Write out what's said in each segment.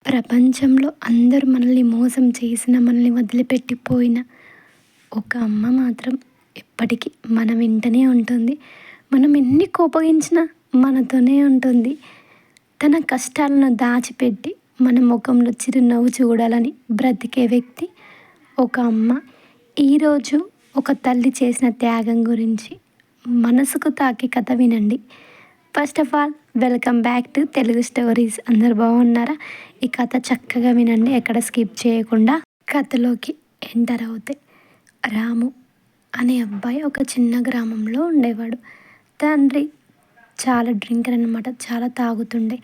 ప్రపంచంలో అందరూ మనల్ని మోసం చేసిన, మనల్ని వదిలిపెట్టిపోయిన ఒక అమ్మ మాత్రం ఎప్పటికీ మన వెంటనే ఉంటుంది. మనం ఎన్ని కోపగించినా మనతోనే ఉంటుంది. తన కష్టాలను దాచిపెట్టి మన ముఖంలో చిరునవ్వు చూడాలని బ్రతికే వ్యక్తి ఒక అమ్మ. ఈరోజు ఒక తల్లి చేసిన త్యాగం గురించి మనసుకు తాకే కథ వినండి. First of all welcome back to Telugu stories. అందరు బాగున్నారా? ఈ కథ చక్కగా వినండి, ఎక్కడ స్కిప్ చేయకుండా. కథలోకి ఎంటర్ అవుతే, రాము అనే అబ్బాయి ఒక చిన్న గ్రామంలో ఉండేవాడు. తండ్రి చాలా డ్రింకర్ అనమాట, చాలా తాగుతుండే.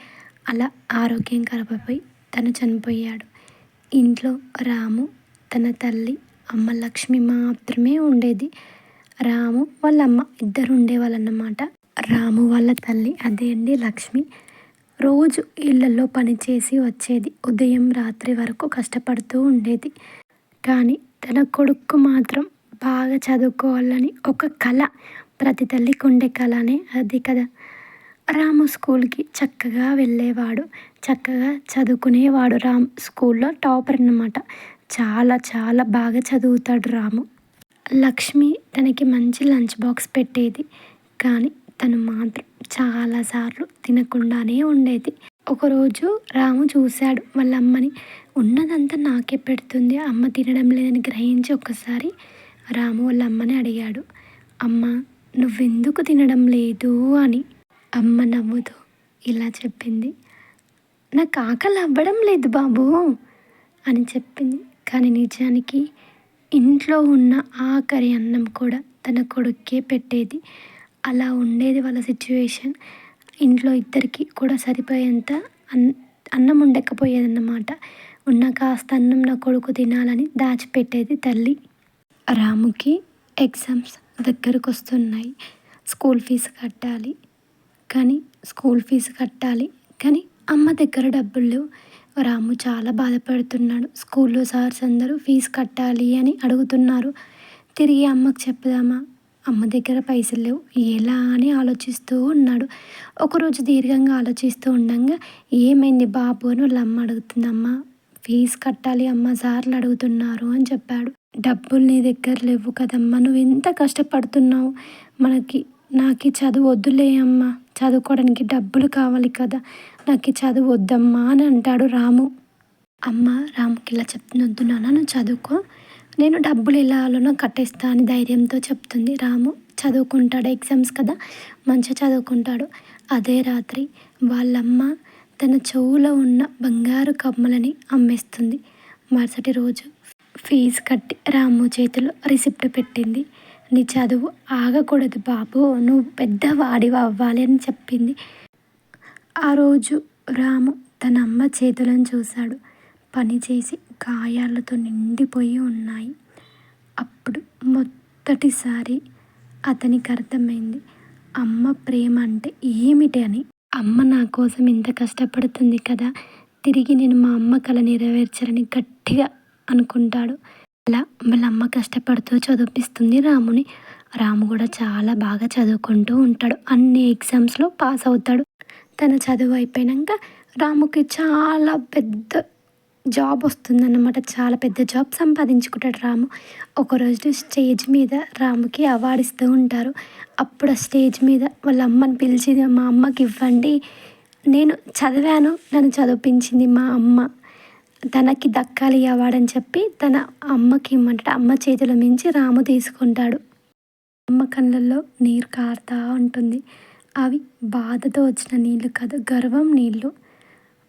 అలా ఆరోగ్యం కరపై తను చనిపోయాడు. ఇంట్లో రాము, తన తల్లి అమ్మ లక్ష్మి మాత్రమే ఉండేది. రాము వాళ్ళ అమ్మ ఇద్దరు ఉండేవాళ్ళన్నమాట. రాము వాళ్ళ తల్లి అదే అండి లక్ష్మి రోజు ఇళ్ళల్లో పనిచేసి వచ్చేది. ఉదయం రాత్రి వరకు కష్టపడుతూ ఉండేది. కానీ తన కొడుకు మాత్రం బాగా చదువుకోవాలని ఒక కళ, ప్రతి తల్లికి ఉండే కళనే అది కదా. రాము స్కూల్కి చక్కగా వెళ్ళేవాడు, చక్కగా చదువుకునేవాడు. రాము స్కూల్లో టాపర్ అన్నమాట. చాలా చాలా బాగా చదువుతాడు రాము. లక్ష్మి తనకి మంచి లంచ్ బాక్స్ పెట్టేది, కానీ తను మాత్రం చాలాసార్లు తినకుండానే ఉండేది. ఒకరోజు రాము చూశాడు వాళ్ళ అమ్మని. ఉన్నదంతా నాకే పెడుతుంది, అమ్మ తినడం లేదని గ్రహించి ఒక్కసారి రాము వాళ్ళ అమ్మని అడిగాడు, అమ్మ నువ్వెందుకు తినడం లేదు అని. అమ్మ నవ్వుతూ ఇలా చెప్పింది, నాకు ఆకలి అవ్వడం లేదు బాబు అని చెప్పింది. కానీ నిజానికి ఇంట్లో ఉన్న ఆఖరి అన్నం కూడా తన కొడుక్కే పెట్టేది. అలా ఉండేది వాళ్ళ సిచ్యువేషన్. ఇంట్లో ఇద్దరికి కూడా సరిపోయేంత అన్నం ఉండకపోయేదన్నమాట. ఉన్న కాస్త అన్నం నా కొడుకు తినాలని దాచిపెట్టేది తల్లి. రాముకి ఎగ్జామ్స్ దగ్గరకు వస్తున్నాయి. స్కూల్ ఫీజు కట్టాలి, కానీ అమ్మ దగ్గర డబ్బులు లేవు. రాము చాలా బాధపడుతున్నాడు. స్కూల్లో సార్స్ అందరూ ఫీజు కట్టాలి అని అడుగుతున్నారు. తిరిగి అమ్మకు చెప్దామా, అమ్మ దగ్గర పైసలు లేవు, ఎలా అని ఆలోచిస్తూ ఉన్నాడు. ఒకరోజు దీర్ఘంగా ఆలోచిస్తూ ఉండగా, ఏమైంది బాబు అని వాళ్ళ అమ్మ అడుగుతుంది. అమ్మ ఫీజు కట్టాలి అమ్మ, సార్లు అడుగుతున్నారు అని చెప్పాడు. డబ్బులు నీ దగ్గర లేవు కదమ్మా, నువ్వు ఎంత కష్టపడుతున్నావు, నాకు చదువు వద్దులే అమ్మ, చదువుకోవడానికి డబ్బులు కావాలి కదా, నాకు చదువు వద్దమ్మా అని అంటాడు రాము. అమ్మ రాముకి ఇలా చెప్తుంది, వద్దు నాన్న నువ్వు చదువుకో, నేను డబ్బులు ఎలా ఆలోనో కట్టేస్తా అని ధైర్యంతో చెప్తుంది. రాము చదువుకుంటాడు, ఎగ్జామ్స్ కదా, మంచిగా చదువుకుంటాడు. అదే రాత్రి వాళ్ళమ్మ తన చెవులో ఉన్న బంగారు కమ్మలని అమ్మేస్తుంది. మరుసటి రోజు ఫీజు కట్టి రాము చేతిలో రిసిప్ట్ పెట్టింది. నీ చదువు ఆగకూడదు బాబు, నువ్వు పెద్దవాడివి అవ్వాలి అని చెప్పింది. ఆ రోజు రాము తన అమ్మ చేతులను చూశాడు. పనిచేసి గాయాలతో నిండిపోయి ఉన్నాయి. అప్పుడు మొదటిసారి అతనికి అర్థమైంది అమ్మ ప్రేమ అంటే ఏమిటి అని. అమ్మ నా కోసం ఇంత కష్టపడుతుంది కదా, తిరిగి నేను మా అమ్మ కల నెరవేర్చాలని గట్టిగా అనుకుంటాడు. అలా వాళ్ళ అమ్మ కష్టపడుతూ చదివిపిస్తుంది రాముని. రాము కూడా చాలా బాగా చదువుకుంటూ ఉంటాడు. అన్ని ఎగ్జామ్స్లో పాస్ అవుతాడు. తన చదువు అయిపోయాక రాముకి చాలా పెద్ద జాబ్ వస్తుందన్నమాట. చాలా పెద్ద జాబ్ సంపాదించుకుంటాడు రాము. ఒకరోజు స్టేజ్ మీద రాముకి అవార్డు ఇస్తూ ఉంటారు. అప్పుడు ఆ స్టేజ్ మీద వాళ్ళ అమ్మని పిలిచి, మా అమ్మకి ఇవ్వండి, నేను చదివాను, నన్ను చదివించింది మా అమ్మ, తనకి దక్కాలి అవార్డు అని చెప్పి తన అమ్మకి ఇమ్మంటాడు. అమ్మ చేతుల మించి రాము తీసుకుంటాడు. అమ్మ కళ్ళల్లో నీరు కారుతూ ఉంటుంది. అవి బాధతో వచ్చిన నీళ్ళు కాదు, గర్వం నీళ్ళు.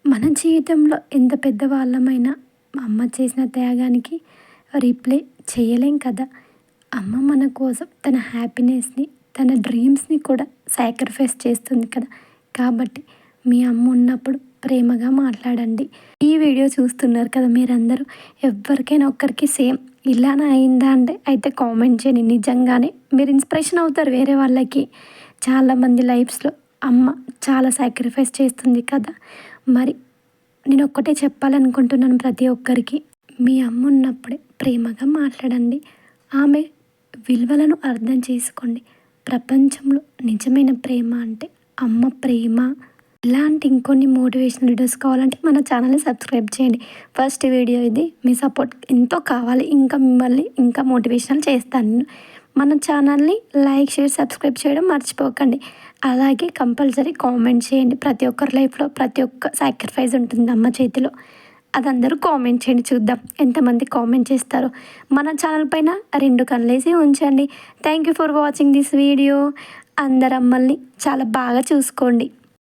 మన జీవితంలో ఎంత పెద్దవాళ్ళమైనా అమ్మ చేసిన త్యాగానికి రీప్లే చేయలేం కదా. అమ్మ మన కోసం తన హ్యాపీనెస్ని, తన డ్రీమ్స్ని కూడా సాక్రిఫైస్ చేస్తుంది కదా. కాబట్టి మీ అమ్మ ఉన్నప్పుడు ప్రేమగా మాట్లాడండి. ఈ వీడియో చూస్తున్నారు కదా మీరందరూ, ఎవరికైనా ఒక్కరికి సేమ్ ఇలానే అయిందా అంటే అయితే కామెంట్ చేయండి. నిజంగానే మీరు ఇన్స్పిరేషన్ అవుతారు వేరే వాళ్ళకి. చాలామంది లైఫ్స్లో అమ్మ చాలా సాక్రిఫైస్ చేస్తుంది కదా. మరి నేను ఒక్కటే చెప్పాలనుకుంటున్నాను ప్రతి ఒక్కరికి, మీ అమ్మ ఉన్నప్పుడే ప్రేమగా మాట్లాడండి. ఆమె విలువలను అర్థం చేసుకోండి. ప్రపంచంలో నిజమైన ప్రేమ అంటే అమ్మ ప్రేమ. ఇలాంటి ఇంకొన్ని మోటివేషనల్ వీడియోస్ కావాలంటే మన ఛానల్ని సబ్స్క్రైబ్ చేయండి. ఫస్ట్ వీడియో ఇది. మీ సపోర్ట్ ఎంతో కావాలి. ఇంకా మిమ్మల్ని ఇంకా మోటివేషనల్ చేస్తాను నేను. మన ఛానల్ని లైక్, షేర్, సబ్స్క్రైబ్ చేయడం మర్చిపోకండి. అలాగే కంపల్సరీ కామెంట్ చేయండి. ప్రతి ఒక్కరి లైఫ్లో ప్రతి ఒక్క సాక్రిఫైస్ ఉంటుంది అమ్మ చేతిలో. అది అందరూ కామెంట్ చేయండి, చూద్దాం ఎంతమంది కామెంట్ చేస్తారో. మన ఛానల్ పైన 2 కన్నులేసి ఉంచండి. Thank you for watching this video. అందరు అమ్మల్ని చాలా బాగా చూసుకోండి.